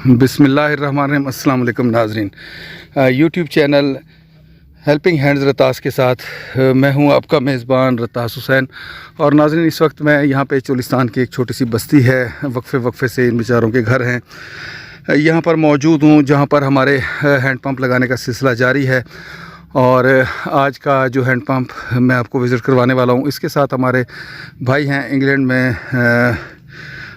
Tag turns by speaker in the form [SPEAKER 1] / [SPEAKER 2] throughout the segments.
[SPEAKER 1] बिस्मिल्लाहिर्रहमानिर्रहीम। अस्सलाम वालेकुम नाज़रीन, यूट्यूब चैनल हेल्पिंग हैंड्स रतास के साथ मैं हूं आपका मेज़बान रतास हुसैन। और नाज़रीन, इस वक्त मैं यहां पे चोलिस्तान की एक छोटी सी बस्ती है, वक्फे से इन बेचारों के घर हैं, यहां पर मौजूद हूं जहां पर हमारे हैंड पंप लगाने का सिलसिला जारी है। और आज का जो हैंड पंप मैं आपको विज़िट करवाने वाला हूं, इसके साथ हमारे भाई हैं इंग्लैंड में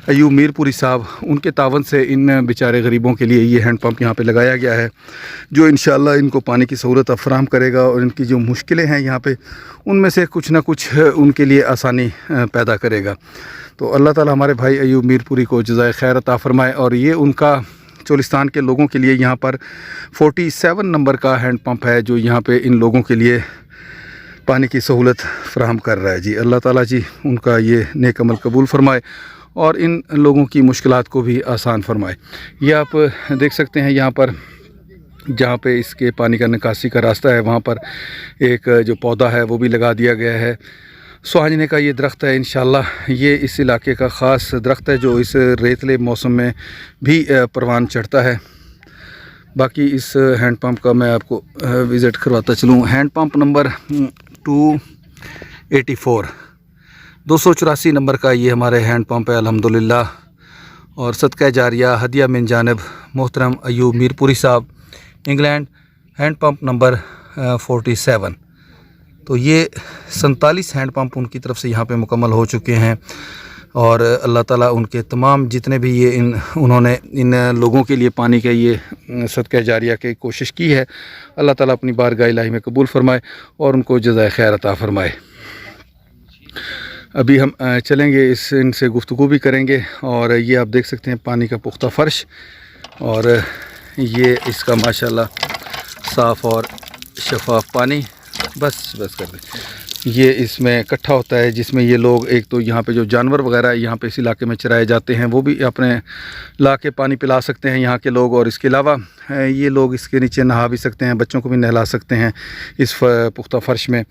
[SPEAKER 1] अयूब मीरपुरी साहब, उनके तावन से इन बेचारे गरीबों के लिए ये हैंड पंप यहाँ पे लगाया गया है, जो इंशाअल्लाह इनको पानी की सहूलत फराहम करेगा और इनकी जो मुश्किलें हैं यहाँ पे उनमें से कुछ ना कुछ उनके लिए आसानी पैदा करेगा। तो अल्लाह ताला हमारे भाई अयूब मीरपुरी को जज़ाए खैर अता फ़रमाए। और ये उनका चोलिस्तान के लोगों के लिए यहाँ पर 47 नंबर का हैंड पंप है, जो यहाँ पर इन लोगों के लिए पानी की सहूलत फ़राहम कर रहा है। जी अल्लाह ताला जी उनका ये नेक अमल कबूल फ़रमाए और इन लोगों की मुश्किलात को भी आसान फरमाए। ये आप देख सकते हैं यहाँ पर जहाँ पे इसके पानी का निकासी का रास्ता है, वहाँ पर एक जो पौधा है वो भी लगा दिया गया है। सुहाजने का ये दरख्त है, इंशाल्लाह ये इस इलाके का ख़ास दरख्त है जो इस रेतले मौसम में भी परवान चढ़ता है। बाकी इस हैंड पंप का मैं आपको विज़िट करवाता चलूँ। हैंड पंप नंबर 284 नंबर का ये हमारे हैंड पंप है अल्हम्दुलिल्लाह। और सदका जारिया हदिया मिन जानिब मोहतरम अयूब मीरपुरी साहब, इंग्लैंड, हैंड पंप नंबर 47। तो ये 47 हैंड पंप उनकी तरफ से यहाँ पे मुकम्मल हो चुके हैं। और अल्लाह ताला उनके तमाम जितने भी ये उन्होंने इन लोगों के लिए पानी के ये सदका जारिया की कोशिश की है, अल्लाह ताला अपनी बारगाह इलाही में कबूल फ़रमाए और उनको जज़ाए खैर अता फ़रमाए। अभी हम चलेंगे, इनसे गुफ्तगू भी करेंगे। और ये आप देख सकते हैं पानी का पुख्ता फ़र्श, और ये इसका माशाल्लाह साफ़ और शफाफ पानी बस कर दें, ये इसमें इकट्ठा होता है, जिसमें ये लोग एक तो यहाँ पे जो जानवर वगैरह यहाँ पे इस इलाके में चराए जाते हैं वो भी अपने ला के पानी पिला सकते हैं यहाँ के लोग। और इसके अलावा ये लोग इसके नीचे नहा भी सकते हैं, बच्चों को भी नहला सकते हैं इस पुख्ता फ़र्श में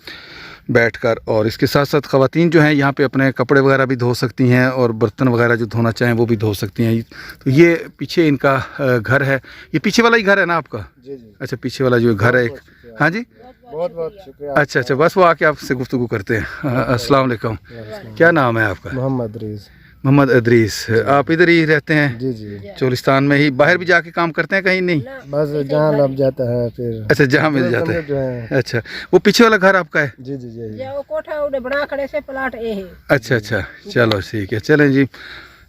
[SPEAKER 1] बैठकर। और इसके साथ साथ ख़वातीन जो हैं यहाँ पे अपने कपड़े वगैरह भी धो सकती हैं और बर्तन वगैरह जो धोना चाहें वो भी धो सकती हैं। तो ये पीछे इनका घर है, ये पीछे वाला ही घर है ना आपका? जी। अच्छा, पीछे वाला जो घर है एक, हाँ जी, बहुत शुक्रिया। अच्छा, बस वो आके आपसे गुफ्तगू करते हैं। अस्सलाम वालेकुम, क्या नाम है आपका? मोहम्मद अदरीस। आप इधर ही रहते हैं? जी। चोलिस्तान में ही? बाहर भी जाके काम करते हैं कहीं? नहीं, बस जहाँ लग जाता है फिर। अच्छा, जहाँ मिल जाता है। अच्छा, वो पीछे वाला घर आपका है? जी। वो कोठा बना खड़े से प्लाट ए है। अच्छा, चलो ठीक है, चलें जी।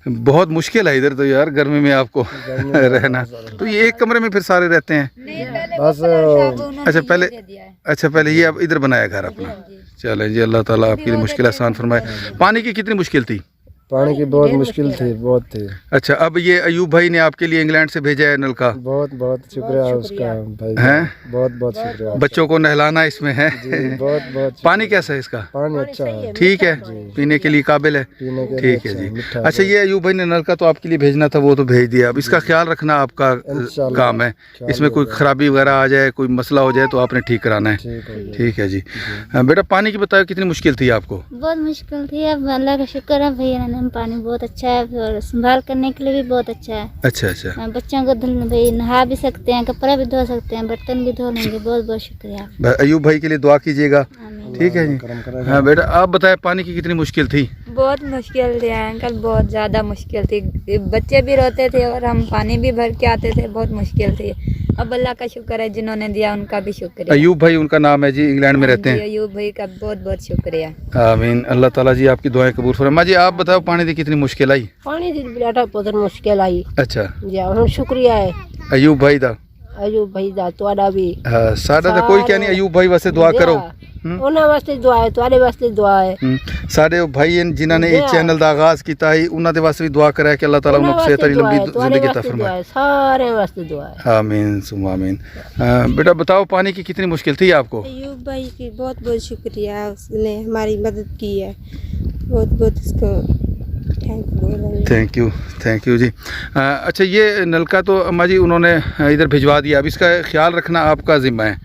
[SPEAKER 1] बहुत मुश्किल है इधर तो यार, गर्मी में आपको रहना। तो ये एक कमरे में फिर सारे रहते हैं? बस। अच्छा, पहले ये आप इधर बनाया घर अपना। चलें जी, अल्लाह ताला आपकी मुश्किल आसान फरमाए। पानी की कितनी मुश्किल थी? पानी की बहुत मुश्किल थी, बहुत थी। अच्छा, अब ये अयूब भाई ने आपके लिए इंग्लैंड से भेजा है नलका, बहुत शुक्रिया उसका भाई, हैं? बहुत शुक्रिया। बच्चों को नहलाना इसमें है? बहुत। पानी कैसा है इसका? पानी अच्छा है, ठीक है, पीने के लिए काबिल है, ठीक है जी। अच्छा, ये अयूब भाई ने नलका तो आपके लिए भेजना था, वो तो भेज दिया। अब इसका ख्याल रखना आपका काम है, इसमें कोई ख़राबी वगैरह आ जाए, कोई मसला हो जाए तो आपने ठीक कराना है, ठीक है जी। बेटा, पानी की बताओ कितनी मुश्किल थी आपको? बहुत मुश्किल थी, अब अल्लाह का शुक्र है भैया, पानी बहुत अच्छा है और संभाल करने के लिए भी बहुत अच्छा है। अच्छा। बच्चों को भाई नहा भी सकते हैं, कपड़ा भी धो सकते हैं, बर्तन भी धो लेंगे। बहुत शुक्रिया। अयूब भाई के लिए दुआ कीजिएगा, ठीक है जी। हाँ बेटा, आप बताएं पानी की कितनी मुश्किल थी? बहुत मुश्किल थी अंकल, बहुत ज़्यादा मुश्किल थी। बच्चे भी रोते थे और हम पानी भी भर के आते थे, बहुत मुश्किल थी। अब अल्लाह का शुक्र है, जिन्होंने दिया उनका भी शुक्रिया। अयूब भाई उनका नाम है जी, इंग्लैंड में रहते हैं। अयूब भाई का बहुत शुक्रिया। आमीन, अल्लाह ताला जी आपकी दुआएं कबूल फरमाए। माँ जी, आप बताओ पानी की कितनी मुश्किल आई? पानी की बेटा बहुत मुश्किल आई। अच्छा जी, शुक्रिया है अयूब भाई दा ਤੁਹਾਡਾ ਵੀ। ਸਾਡਾ ਤਾਂ ਕੋਈ ਕਹਿ ਨਹੀਂ, अयूब भाई वास्ते दुआ करो, ਉਹਨਾਂ ਵਾਸਤੇ ਦੁਆ ਹੈ, ਤੁਹਾਡੇ ਵਾਸਤੇ ਦੁਆ ਹੈ। ਸਾਡੇ ਭਾਈ ਜਿਨ੍ਹਾਂ ਨੇ ਇਹ ਚੈਨਲ ਦਾ ਆਗਾਜ਼ ਕੀਤਾ ਹੈ, ਉਹਨਾਂ ਦੇ ਵਾਸਤੇ ਵੀ ਦੁਆ ਕਰਿਆ ਕਿ ਅੱਲਾਹ ਤਾਲਾ ਉਹਨਾਂ ਨੂੰ ਸਿਹਤ ਲੰਬੀ ਜ਼ਿੰਦਗੀ अता फरमाए। सारे वास्ते दुआ है, आमीन सुम आमीन। बेटा बताओ पानी की कितनी मुश्किल थी आपको? अयूब भाई की बहुत शुक्रिया, उसने हमारी मदद की है, बहुत उसको थैंक यू जी। अच्छा, ये नलका तो अम्मा जी उन्होंने इधर भिजवा दिया, अब इसका ख्याल रखना आपका ज़िम्मा है।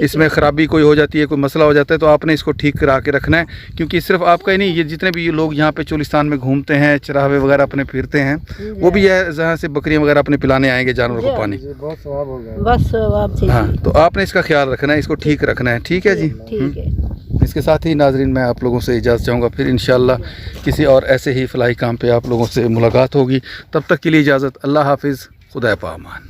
[SPEAKER 1] इसमें ख़राबी कोई हो जाती है, कोई मसला हो जाता है तो आपने इसको ठीक करा के रखना है, क्योंकि सिर्फ आपका ही नहीं, ये जितने भी लोग यहाँ पे चोलिस्तान में घूमते हैं, चराहे वगैरह अपने फिरते हैं, वो भी है जहाँ से बकरियाँ वगैरह अपने पिलाने आएंगे जानवरों को पानी।
[SPEAKER 2] बस
[SPEAKER 1] हाँ, तो आपने इसका ख्याल रखना है, इसको ठीक रखना है। ठीक है जी।
[SPEAKER 2] ठीक है।
[SPEAKER 1] इसके साथ ही नाजरीन मैं आप लोगों से इजाज़त चाहूँगा, फिर इंशाअल्लाह किसी और ऐसे ही फलाही काम पे आप लोगों से मुलाकात होगी। तब तक के लिए इजाज़त। अल्लाह हाफिज़, खुदा पामान।